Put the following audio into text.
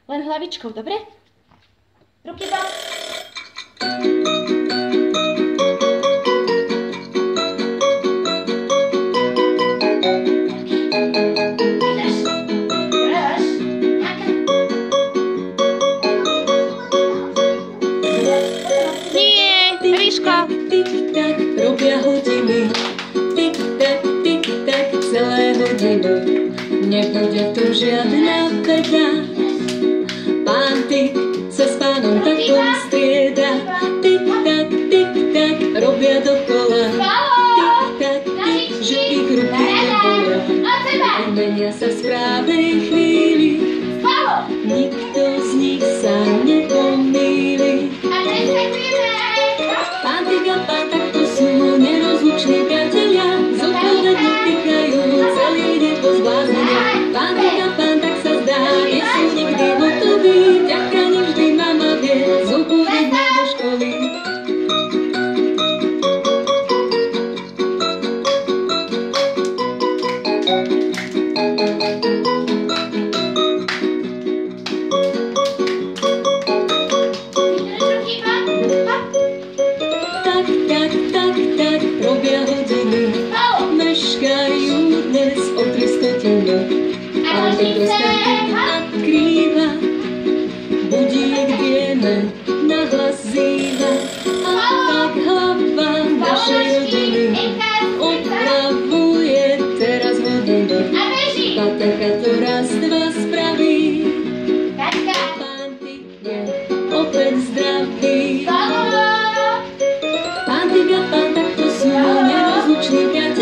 Len hlavičkou, dobre? Ruky vám. Tik-tak, robia hodiny. Tik-tak, celé hodiny. Nebude tu žiadna beda. Pán Tik sa s pánom takom strieda. Tik-tak, robia dokola. Tik-tak, že ich ruky nebolia. Menia sa v správnej chvíli. Nikto z nich sa nepomýli. Pán Tik a pán Tak to sú nerozluční priatelia. Zodpovedne týkajú celý deň po zbláznenia. Pán Tik a pán Tak sa zdá, nie sú nikdy hotoví. Vďaka nim vždy mama vie zobúdiť ma do školy. Tak, robia hodiny. Meškajú dnes o 300. Pán Tik dostaví a krýva. Budík vieme, nahlas zýva. A tak hlava našej rodiny opravuje teraz hodiny. Paterka to raz, dva spraví. Pán Tik je opäť zdravý. Pán Tik a pán Tak to sú nerozluční priatelia.